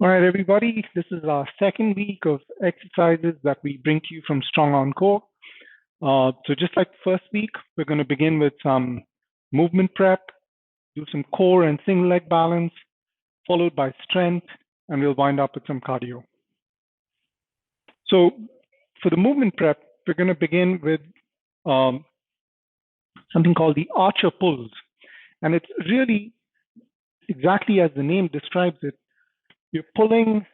All right, everybody, this is our second week of exercises that we bring to you from Strong on Core. So just like the first week, we're going to begin with some movement prep, do some core and single leg balance, followed by strength, and we'll wind up with some cardio. So for the movement prep, we're going to begin with something called the archer pulls. And it's really exactly as the name describes it. You're pulling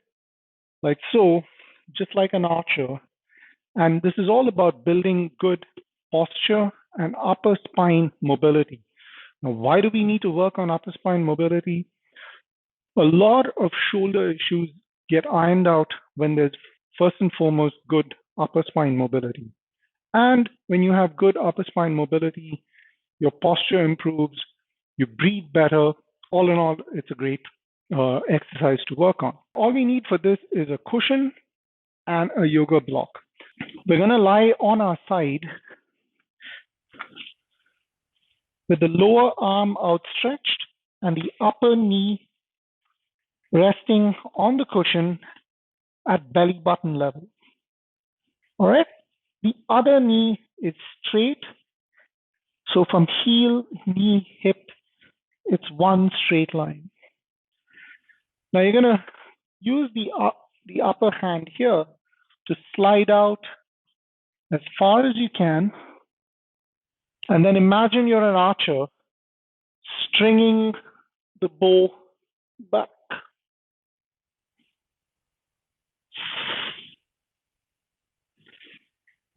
like so, just like an archer. And this is all about building good posture and upper spine mobility. Now, why do we need to work on upper spine mobility? A lot of shoulder issues get ironed out when there's first and foremost good upper spine mobility. And when you have good upper spine mobility, your posture improves, you breathe better. All in all, it's a great exercise to work on. All we need for this is a cushion and a yoga block. We're going to lie on our side with the lower arm outstretched and the upper knee resting on the cushion at belly button level. All right. The other knee is straight. So from heel, knee, hip, it's one straight line. Now you're going to use the upper hand here to slide out as far as you can. And then imagine you're an archer stringing the bow back.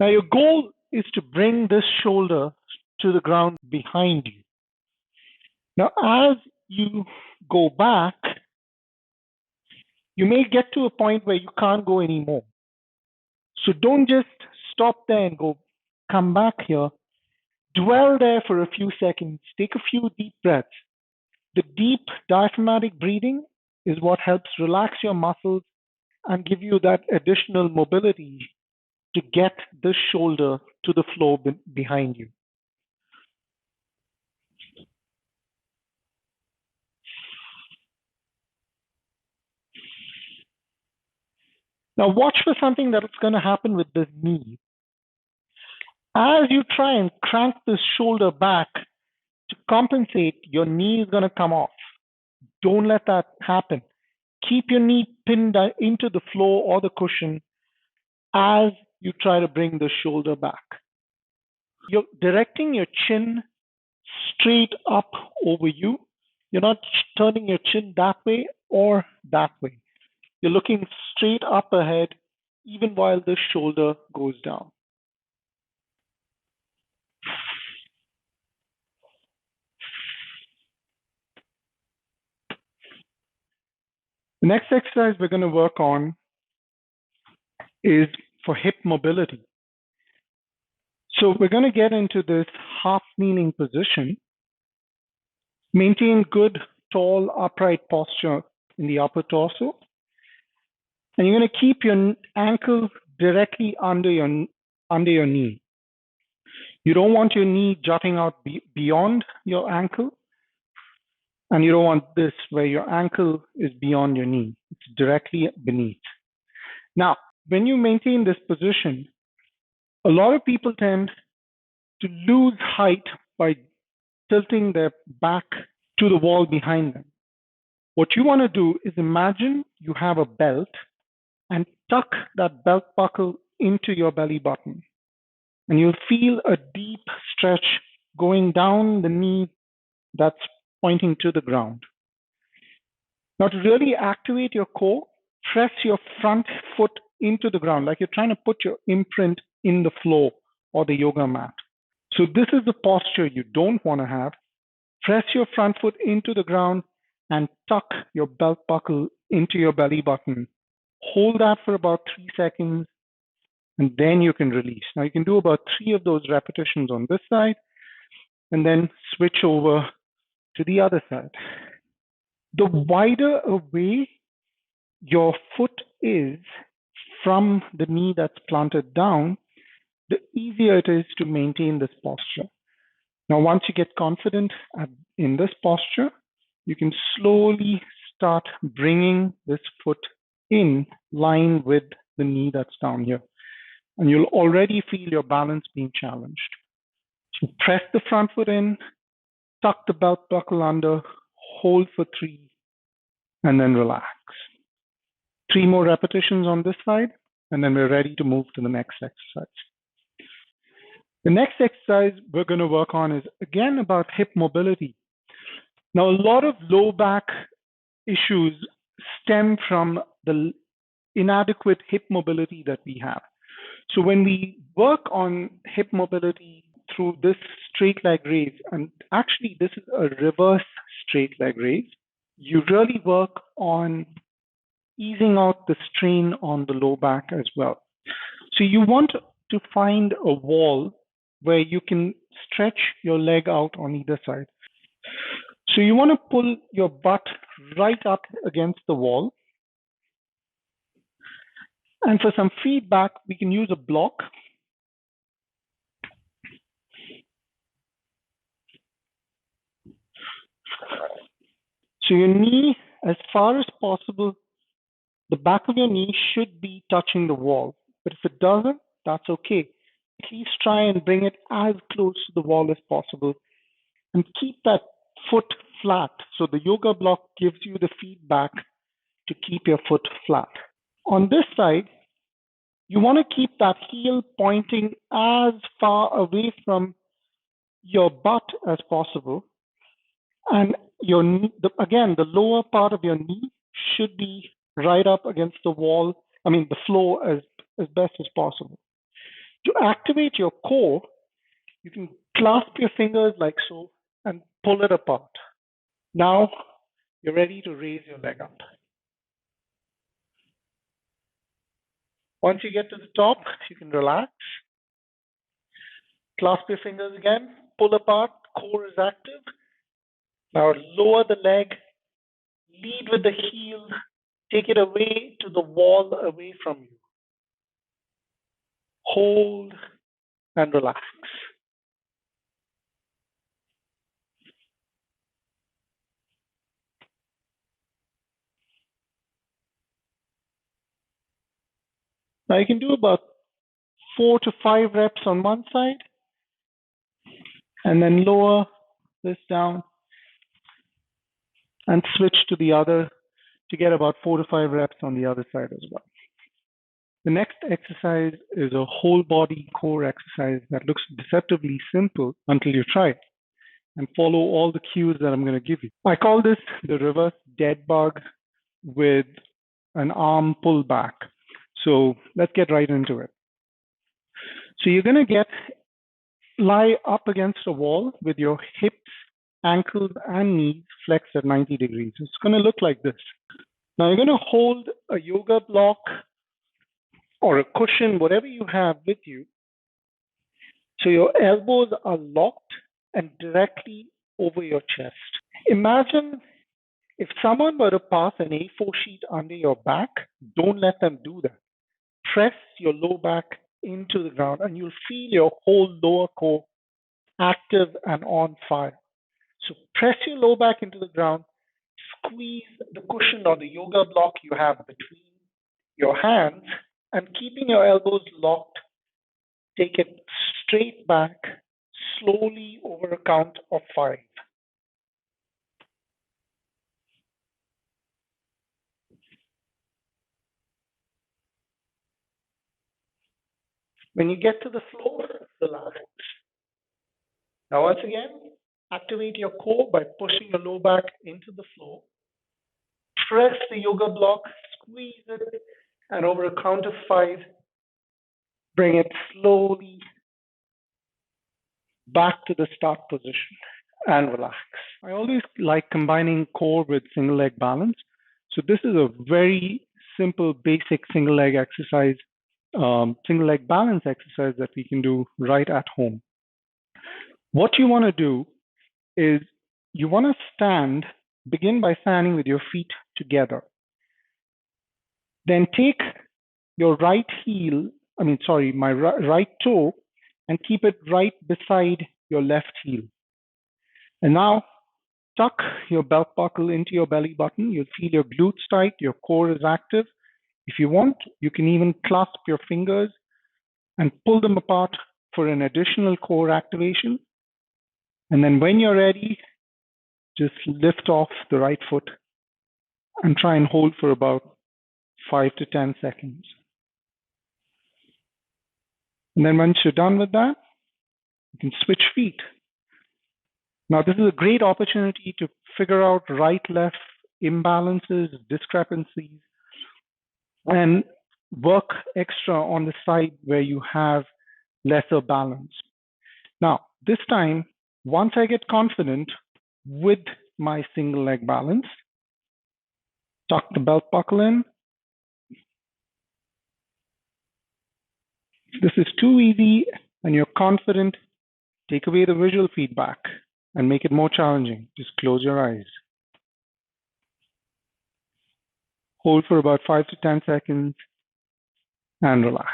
Now your goal is to bring this shoulder to the ground behind you. Now as you go back, you may get to a point where you can't go anymore. So don't just stop there and come back here. Dwell there for a few seconds. Take a few deep breaths. The deep diaphragmatic breathing is what helps relax your muscles and give you that additional mobility to get this shoulder to the floor behind you. Now watch for something that's going to happen with this knee. As you try and crank this shoulder back to compensate, your knee is going to come off. Don't let that happen. Keep your knee pinned into the floor or the cushion as you try to bring the shoulder back. You're directing your chin straight up over you. You're not turning your chin that way or that way. You're looking straight up ahead, even while the shoulder goes down. The next exercise we're going to work on is for hip mobility. So we're going to get into this half kneeling position. Maintain good, tall, upright posture in the upper torso. And you're going to keep your ankle directly under your knee. You don't want your knee jutting out beyond your ankle. And you don't want this where your ankle is beyond your knee. It's directly beneath. Now, when you maintain this position, a lot of people tend to lose height by tilting their back to the wall behind them. What you want to do is imagine you have a belt and tuck that belt buckle into your belly button. And you'll feel a deep stretch going down the knee that's pointing to the ground. Now to really activate your core, press your front foot into the ground, like you're trying to put your imprint in the floor or the yoga mat. So this is the posture you don't want to have. Press your front foot into the ground and tuck your belt buckle into your belly button. Hold that for about 3 seconds, and then you can release. Now you can do about 3 of those repetitions on this side, and then switch over to the other side. The wider away your foot is from the knee that's planted down, the easier it is to maintain this posture. Now, once you get confident in this posture, you can slowly start bringing this foot in line with the knee that's down here. And you'll already feel your balance being challenged. So press the front foot in, tuck the belt buckle under, hold for 3, and then relax. 3 more repetitions on this side, and then we're ready to move to the next exercise. The next exercise we're going to work on is, again, about hip mobility. Now, a lot of low back issues stem from the inadequate hip mobility that we have. So when we work on hip mobility through this straight leg raise, and actually this is a reverse straight leg raise, you really work on easing out the strain on the low back as well. So you want to find a wall where you can stretch your leg out on either side. So you want to pull your butt right up against the wall. And for some feedback, we can use a block. So your knee, as far as possible, the back of your knee should be touching the wall. But if it doesn't, that's okay. Please try and bring it as close to the wall as possible. And keep that foot flat. So the yoga block gives you the feedback to keep your foot flat. On this side, you want to keep that heel pointing as far away from your butt as possible. And again, the lower part of your knee should be right up against the wall, the floor as best as possible. To activate your core, you can clasp your fingers like so and pull it apart. Now you're ready to raise your leg up. Once you get to the top, you can relax. Clasp your fingers again, pull apart, core is active. Now lower the leg, lead with the heel, take it away to the wall away from you. Hold and relax. Now you can do about 4 to 5 reps on one side, and then lower this down and switch to the other to get about 4 to 5 reps on the other side as well. The next exercise is a whole body core exercise that looks deceptively simple until you try it and follow all the cues that I'm going to give you. I call this the reverse dead bug with an arm pull back. So let's get right into it. So you're going to lie up against a wall with your hips, ankles, and knees flexed at 90 degrees. It's going to look like this. Now you're going to hold a yoga block or a cushion, whatever you have with you. So your elbows are locked and directly over your chest. Imagine if someone were to pass an A4 sheet under your back, don't let them do that. Press your low back into the ground and you'll feel your whole lower core active and on fire. So press your low back into the ground, squeeze the cushion or the yoga block you have between your hands, and keeping your elbows locked, take it straight back, slowly over a count of 5. When you get to the floor, relax. Now once again, activate your core by pushing your low back into the floor. Press the yoga block, squeeze it, and over a count of 5, bring it slowly back to the start position and relax. I always like combining core with single leg balance. So this is a very simple, basic single leg exercise, single leg balance exercise that we can do right at home. What you want to do is you want to begin by standing with your feet together. Then take your right toe and keep it right beside your left heel. And now Tuck your belt buckle into your belly button. You'll feel your glutes tight, your core is active. If you want, you can even clasp your fingers and pull them apart for an additional core activation. And then when you're ready, just lift off the right foot and try and hold for about 5 to 10 seconds. And then once you're done with that, you can switch feet. Now, this is a great opportunity to figure out right-left imbalances, discrepancies, and work extra on the side where you have lesser balance. Now, this time, once I get confident with my single leg balance, tuck the belt buckle in. If this is too easy and you're confident, take away the visual feedback and make it more challenging. Just close your eyes. Hold for about 5 to 10 seconds and relax.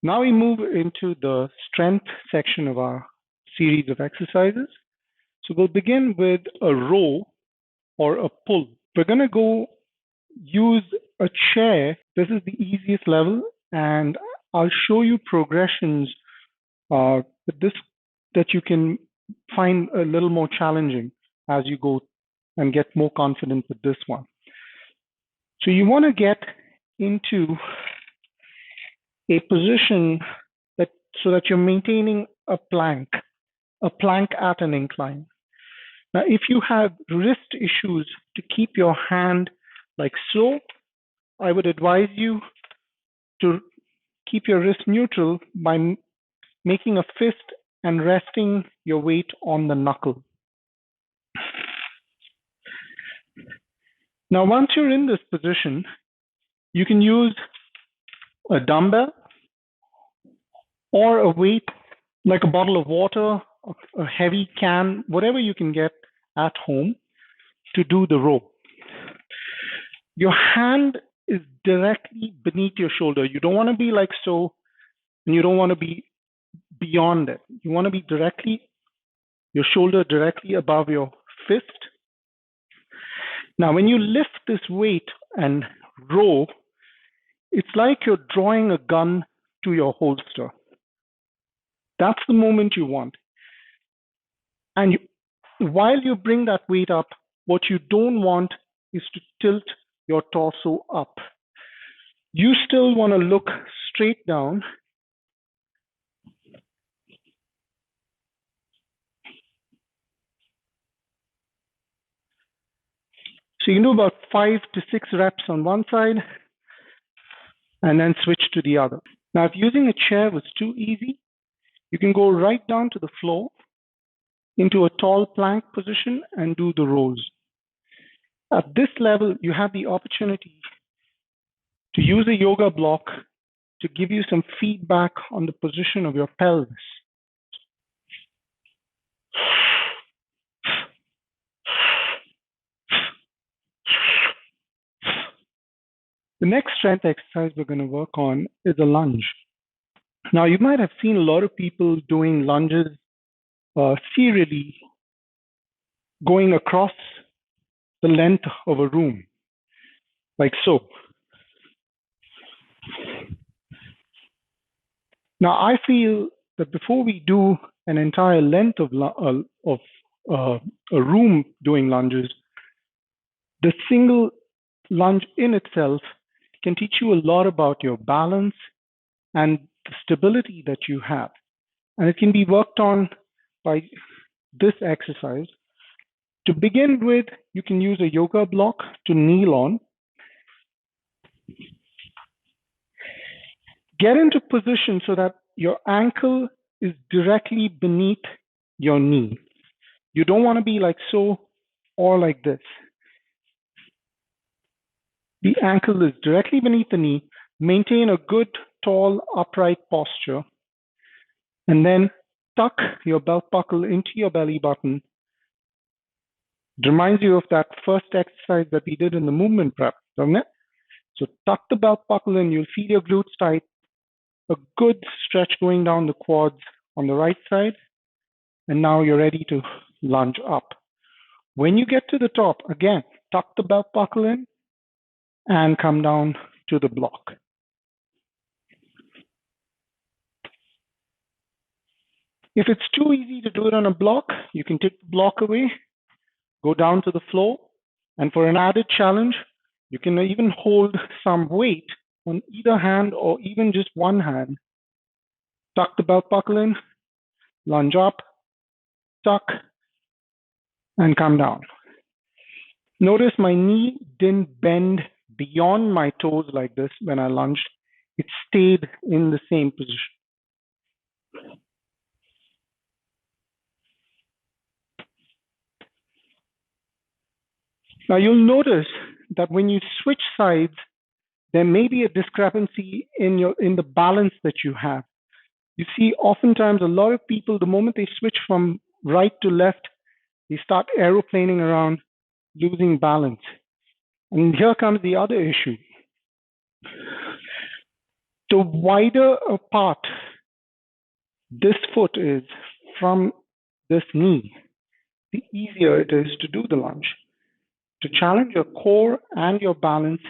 Now we move into the strength section of our series of exercises. So we'll begin with a row or a pull. We're going to go use a chair. This is the easiest level, and I'll show you progressions with this that you can find a little more challenging as you go and get more confident with this one. So you want to get into a position so that you're maintaining a plank at an incline. Now, if you have wrist issues, to keep your hand like so, I would advise you to keep your wrist neutral by making a fist and resting your weight on the knuckle. Now, once you're in this position, you can use a dumbbell or a weight like a bottle of water, a heavy can, whatever you can get at home to do the row. Your hand is directly beneath your shoulder. You don't want to be like so, and you don't want to be beyond it. You want to be your shoulder directly above your fist. Now, when you lift this weight and row, it's like you're drawing a gun to your holster. That's the moment you want. And while you bring that weight up, what you don't want is to tilt your torso up. You still want to look straight down. So you can do about 5 to 6 reps on one side and then switch to the other. Now, if using a chair was too easy, you can go right down to the floor into a tall plank position and do the rows. At this level, you have the opportunity to use a yoga block to give you some feedback on the position of your pelvis. The next strength exercise we're going to work on is a lunge. Now, you might have seen a lot of people doing lunges serially, going across the length of a room, like so. Now, I feel that before we do an entire length of a room doing lunges, the single lunge in itself can teach you a lot about your balance and the stability that you have. And it can be worked on by this exercise. To begin with, you can use a yoga block to kneel on. Get into position so that your ankle is directly beneath your knee. You don't want to be like so or like this. The ankle is directly beneath the knee. Maintain a good, tall, upright posture. And then tuck your belt buckle into your belly button. It reminds you of that first exercise that we did in the movement prep, doesn't it? So tuck the belt buckle in. You'll feel your glutes tight. A good stretch going down the quads on the right side. And now you're ready to lunge up. When you get to the top, again, tuck the belt buckle in and come down to the block. If it's too easy to do it on a block, you can take the block away, go down to the floor, and for an added challenge, you can even hold some weight on either hand or even just one hand. Tuck the belt buckle in, lunge up, tuck, and come down. Notice my knee didn't bend beyond my toes like this when I lunged. It stayed in the same position. Now you'll notice that when you switch sides, there may be a discrepancy in the balance that you have. You see, oftentimes a lot of people, the moment they switch from right to left, they start aeroplaning around, losing balance. And here comes the other issue. The wider apart this foot is from this knee, the easier it is to do the lunge. To challenge your core and your balance,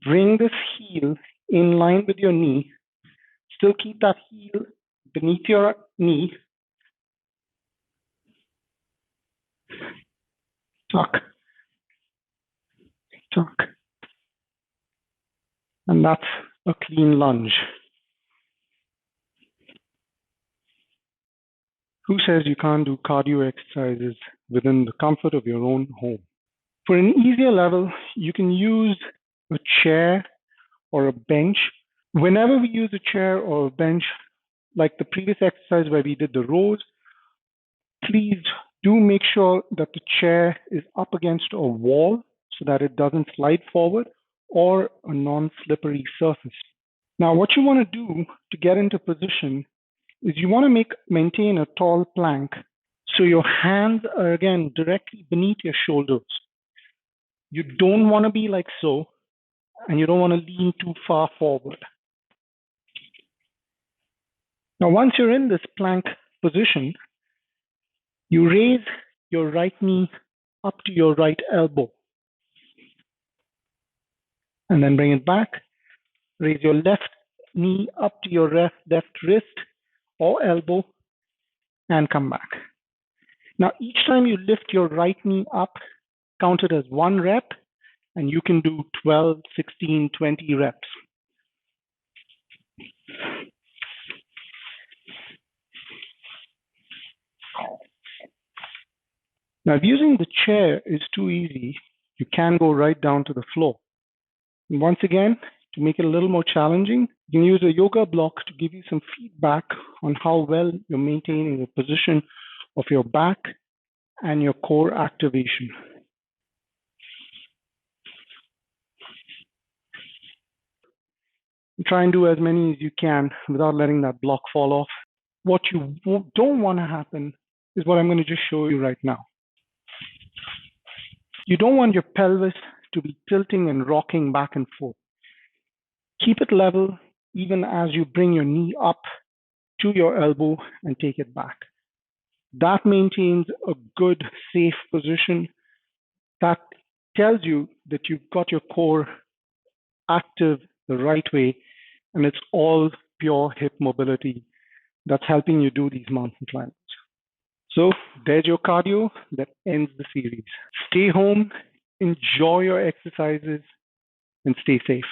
bring this heel in line with your knee. Still keep that heel beneath your knee. Tuck, tuck. And that's a clean lunge. Who says you can't do cardio exercises within the comfort of your own home? For an easier level, you can use a chair or a bench. Whenever we use a chair or a bench, like the previous exercise where we did the rows, please do make sure that the chair is up against a wall so that it doesn't slide forward, or a non-slippery surface. Now, what you want to do to get into position is you want to maintain a tall plank so your hands are again directly beneath your shoulders. You don't want to be like so, and you don't want to lean too far forward. Now, once you're in this plank position, you raise your right knee up to your right elbow, and then bring it back. Raise your left knee up to your left wrist or elbow, and come back. Now, each time you lift your right knee up, count it as 1 rep, and you can do 12, 16, 20 reps. Now, if using the chair is too easy, you can go right down to the floor. And once again, to make it a little more challenging, you can use a yoga block to give you some feedback on how well you're maintaining the position of your back and your core activation. Try and do as many as you can without letting that block fall off. What you don't want to happen is what I'm going to just show you right now. You don't want your pelvis to be tilting and rocking back and forth. Keep it level even as you bring your knee up to your elbow and take it back. That maintains a good, safe position. That tells you that you've got your core active the right way, and it's all pure hip mobility that's helping you do these mountain climbs. So there's your cardio that ends the series. Stay home, enjoy your exercises, and stay safe.